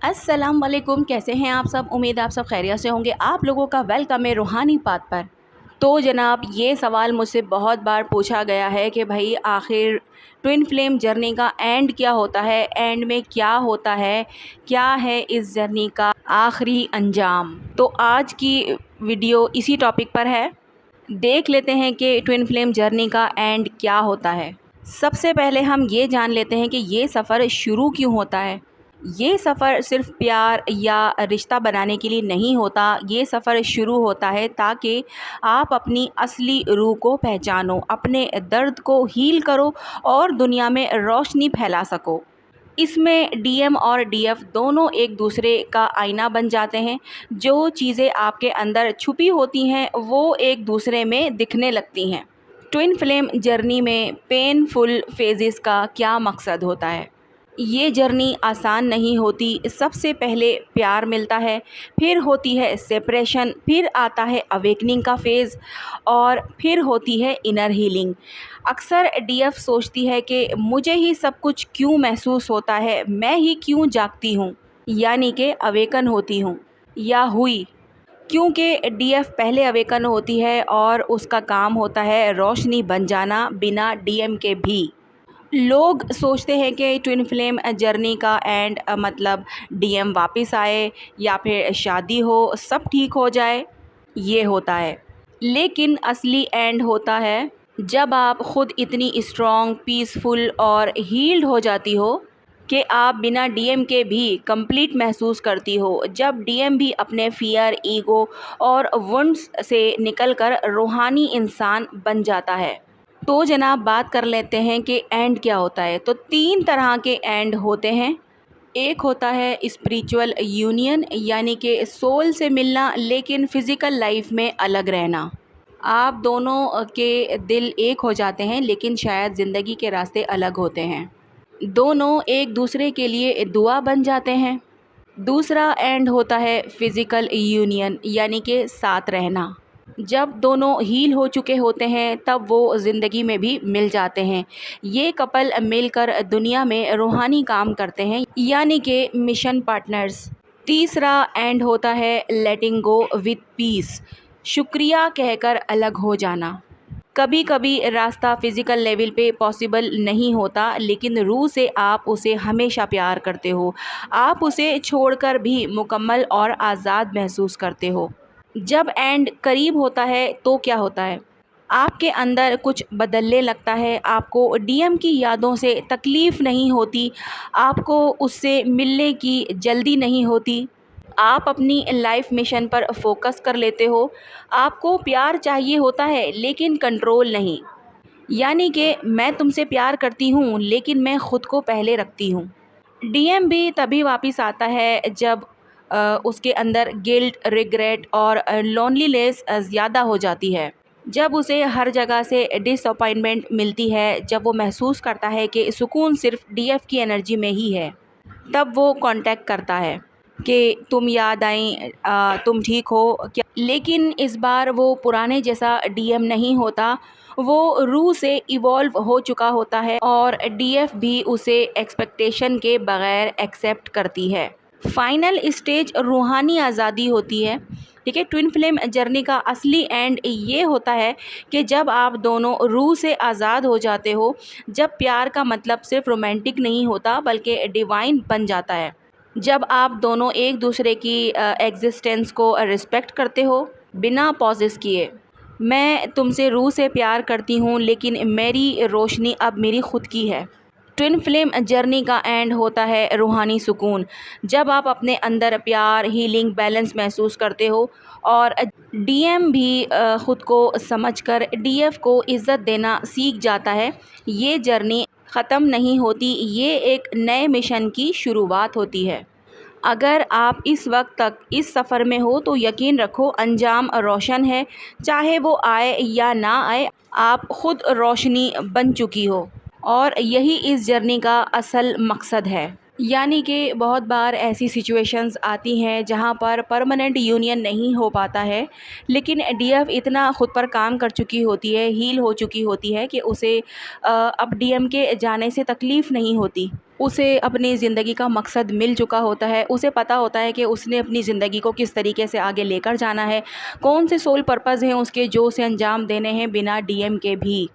अस्सलाम वालेकुम, कैसे हैं आप सब। उम्मीद आप सब खैरियत से होंगे। आप लोगों का वेलकम है रूहानी पाथ पर। तो जनाब, ये सवाल मुझसे बहुत बार पूछा गया है कि भाई आखिर ट्विन फ्लेम जर्नी का एंड क्या होता है, एंड में क्या होता है, क्या है इस जर्नी का आखिरी अंजाम। तो आज की वीडियो इसी टॉपिक पर है। देख लेते हैं कि ट्विन फ्लेम जर्नी का एंड क्या होता है। सबसे पहले हम ये जान लेते हैं कि ये सफ़र शुरू क्यों होता है। ये सफ़र सिर्फ प्यार या रिश्ता बनाने के लिए नहीं होता। ये सफ़र शुरू होता है ताकि आप अपनी असली रूह को पहचानो, अपने दर्द को हील करो और दुनिया में रोशनी फैला सको। इसमें डीएम और डीएफ दोनों एक दूसरे का आईना बन जाते हैं। जो चीज़ें आपके अंदर छुपी होती हैं वो एक दूसरे में दिखने लगती हैं। ट्विन फ्लेम जर्नी में पेनफुल फेजेस का क्या मकसद होता है। ये जर्नी आसान नहीं होती। सबसे पहले प्यार मिलता है, फिर होती है सेपरेशन, फिर आता है अवेकनिंग का फेज़ और फिर होती है इनर हीलिंग। अक्सर डीएफ सोचती है कि मुझे ही सब कुछ क्यों महसूस होता है, मैं ही क्यों जागती हूँ, यानी कि अवेकन होती हूँ या हुई। क्योंकि डीएफ पहले अवेकन होती है और उसका काम होता है रोशनी बन जाना बिना डीएम के भी। लोग सोचते हैं कि ट्विन फ्लेम जर्नी का एंड मतलब डीएम वापस आए या फिर शादी हो, सब ठीक हो जाए, ये होता है। लेकिन असली एंड होता है जब आप ख़ुद इतनी स्ट्रॉन्ग, पीसफुल और हील्ड हो जाती हो कि आप बिना डीएम के भी कंप्लीट महसूस करती हो। जब डीएम भी अपने फियर, ईगो और वुंड्स से निकलकर रूहानी इंसान बन जाता है। तो जनाब, बात कर लेते हैं कि एंड क्या होता है। तो 3 तरह के एंड होते हैं। एक होता है स्पिरिचुअल यूनियन, यानी कि सोल से मिलना लेकिन फ़िज़िकल लाइफ में अलग रहना। आप दोनों के दिल एक हो जाते हैं लेकिन शायद ज़िंदगी के रास्ते अलग होते हैं। दोनों एक दूसरे के लिए दुआ बन जाते हैं। दूसरा एंड होता है फ़िज़िकल यूनियन, यानी कि साथ रहना। जब दोनों हील हो चुके होते हैं तब वो ज़िंदगी में भी मिल जाते हैं। ये कपल मिलकर दुनिया में रूहानी काम करते हैं, यानी कि मिशन पार्टनर्स। तीसरा एंड होता है लेटिंग गो विथ पीस, शुक्रिया कहकर अलग हो जाना। कभी कभी रास्ता फ़िज़िकल लेवल पे पॉसिबल नहीं होता, लेकिन रूह से आप उसे हमेशा प्यार करते हो। आप उसे छोड़कर भी मुकम्मल और आज़ाद महसूस करते हो। जब एंड करीब होता है तो क्या होता है, आपके अंदर कुछ बदलने लगता है। आपको डीएम की यादों से तकलीफ़ नहीं होती, आपको उससे मिलने की जल्दी नहीं होती। आप अपनी लाइफ मिशन पर फोकस कर लेते हो। आपको प्यार चाहिए होता है लेकिन कंट्रोल नहीं, यानी कि मैं तुमसे प्यार करती हूँ लेकिन मैं ख़ुद को पहले रखती हूँ। डीएम भी तभी वापस आता है जब उसके अंदर गिल्ट, रिग्रेट और लोनलीनेस ज़्यादा हो जाती है। जब उसे हर जगह से डिसअपॉइंटमेंट मिलती है, जब वो महसूस करता है कि सुकून सिर्फ डीएफ की एनर्जी में ही है, तब वो कांटेक्ट करता है कि तुम याद आई, तुम ठीक हो क्या। लेकिन इस बार वो पुराने जैसा डीएम नहीं होता। वो रूह से इवॉल्व हो चुका होता है और डीएफ भी उसे एक्सपेक्टेशन के बगैर एक्सेप्ट करती है। फाइनल स्टेज रूहानी आज़ादी होती है। ठीक है, ट्विन फ्लेम जर्नी का असली एंड ये होता है कि जब आप दोनों रूह से आज़ाद हो जाते हो, जब प्यार का मतलब सिर्फ रोमांटिक नहीं होता बल्कि डिवाइन बन जाता है। जब आप दोनों एक दूसरे की एग्जिस्टेंस को रिस्पेक्ट करते हो बिना पॉजेस किए। मैं तुमसे रूह से प्यार करती हूँ लेकिन मेरी रोशनी अब मेरी खुद की है। ट्विन फ्लेम जर्नी का एंड होता है रूहानी सुकून। जब आप अपने अंदर प्यार, हीलिंग, बैलेंस महसूस करते हो और डीएम भी ख़ुद को समझकर डीएफ को इज़्ज़त देना सीख जाता है। ये जर्नी ख़त्म नहीं होती, ये एक नए मिशन की शुरुआत होती है। अगर आप इस वक्त तक इस सफ़र में हो तो यकीन रखो अंजाम रोशन है। चाहे वो आए या ना आए, आप ख़ुद रोशनी बन चुकी हो और यही इस जर्नी का असल मकसद है। यानी कि बहुत बार ऐसी सिचुएशंस आती हैं जहाँ पर परमानेंट यूनियन नहीं हो पाता है, लेकिन डीएफ इतना ख़ुद पर काम कर चुकी होती है, हील हो चुकी होती है कि उसे अब डीएम के जाने से तकलीफ़ नहीं होती। उसे अपनी ज़िंदगी का मकसद मिल चुका होता है, उसे पता होता है कि उसने अपनी ज़िंदगी को किस तरीके से आगे लेकर जाना है, कौन से सोल पर्पज़ हैं उसके जो उसे अंजाम देने हैं बिना डीएम के भी।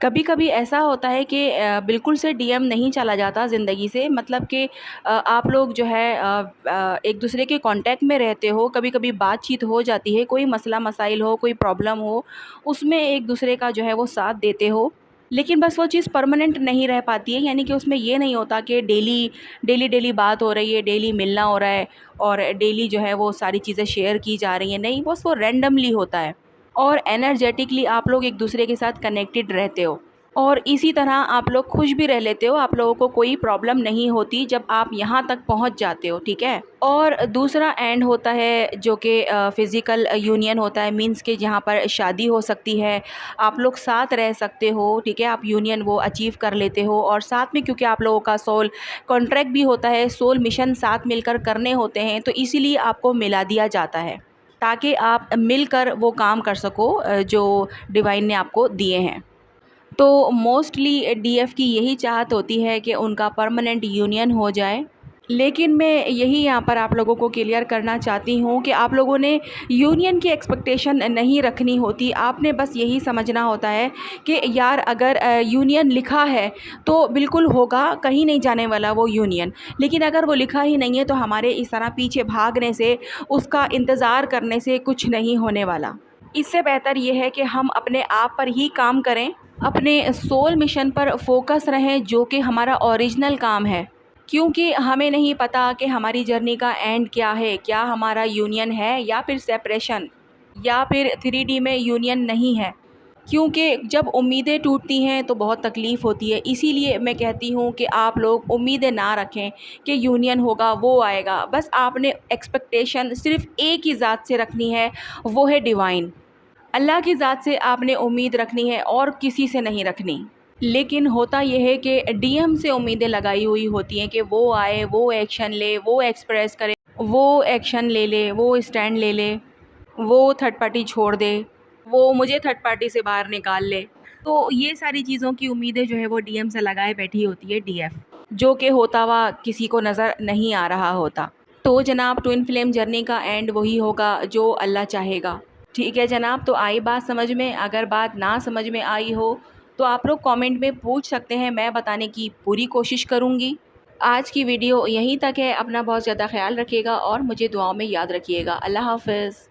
कभी कभी ऐसा होता है कि बिल्कुल से डीएम नहीं चला जाता ज़िंदगी से, मतलब कि आप लोग जो है एक दूसरे के कांटेक्ट में रहते हो, कभी कभी बातचीत हो जाती है, कोई मसला मसाइल हो, कोई प्रॉब्लम हो, उसमें एक दूसरे का जो है वो साथ देते हो, लेकिन बस वो चीज़ परमानेंट नहीं रह पाती है। यानी कि उसमें ये नहीं होता कि डेली डेली डेली बात हो रही है, डेली मिलना हो रहा है और डेली जो है वो सारी चीज़ें शेयर की जा रही हैं, नहीं, बस वो रैंडमली होता है और एनर्जेटिकली आप लोग एक दूसरे के साथ कनेक्टेड रहते हो और इसी तरह आप लोग खुश भी रह लेते हो, आप लोगों को कोई प्रॉब्लम नहीं होती जब आप यहाँ तक पहुँच जाते हो, ठीक है। और दूसरा एंड होता है जो कि फ़िज़िकल यूनियन होता है, मींस के जहाँ पर शादी हो सकती है, आप लोग साथ रह सकते हो, ठीक है, आप यूनियन वो अचीव कर लेते हो और साथ में क्योंकि आप लोगों का सोल कॉन्ट्रैक्ट भी होता है, सोल मिशन साथ मिलकर करने होते हैं, तो इसीलिए आपको मिला दिया जाता है ताकि आप मिलकर वो काम कर सको जो डिवाइन ने आपको दिए हैं। तो मोस्टली डीएफ की यही चाहत होती है कि उनका परमानेंट यूनियन हो जाए। लेकिन मैं यही यहाँ पर आप लोगों को क्लियर करना चाहती हूँ कि आप लोगों ने यूनियन की एक्सपेक्टेशन नहीं रखनी होती। आपने बस यही समझना होता है कि यार अगर यूनियन लिखा है तो बिल्कुल होगा, कहीं नहीं जाने वाला वो यूनियन। लेकिन अगर वो लिखा ही नहीं है तो हमारे इस तरह पीछे भागने से, उसका इंतज़ार करने से कुछ नहीं होने वाला। इससे बेहतर ये है कि हम अपने आप पर ही काम करें, अपने सोल मिशन पर फोकस रहें जो कि हमारा ओरिजिनल काम है। क्योंकि हमें नहीं पता कि हमारी जर्नी का एंड क्या है, क्या हमारा यूनियन है या फिर सेपरेशन या फिर 3D में यूनियन नहीं है। क्योंकि जब उम्मीदें टूटती हैं तो बहुत तकलीफ़ होती है, इसीलिए मैं कहती हूँ कि आप लोग उम्मीदें ना रखें कि यूनियन होगा, वो आएगा। बस आपने एक्सपेक्टेशन सिर्फ़ एक ही ज़ात से रखनी है, वो है डिवाइन। अल्लाह की ज़ात से आपने उम्मीद रखनी है और किसी से नहीं रखनी। लेकिन होता ये है कि डीएम से उम्मीदें लगाई हुई होती हैं कि वो आए, वो एक्शन ले, वो एक्सप्रेस करे, वो एक्शन ले ले, वो स्टैंड ले ले, वो थर्ड पार्टी छोड़ दे, वो मुझे थर्ड पार्टी से बाहर निकाल ले। तो ये सारी चीज़ों की उम्मीदें जो है वो डीएम से लगाए बैठी होती है डीएफ, जो कि होता हुआ किसी को नज़र नहीं आ रहा होता। तो जनाब ट्विन फ्लेम जर्नी का एंड वही होगा जो अल्लाह चाहेगा। ठीक है जनाब, तो आई बात समझ में? अगर बात ना समझ में आई हो तो आप लोग कमेंट में पूछ सकते हैं, मैं बताने की पूरी कोशिश करूँगी। आज की वीडियो यहीं तक है। अपना बहुत ज़्यादा ख्याल रखिएगा और मुझे दुआओं में याद रखिएगा। अल्लाह हाफ़िज़।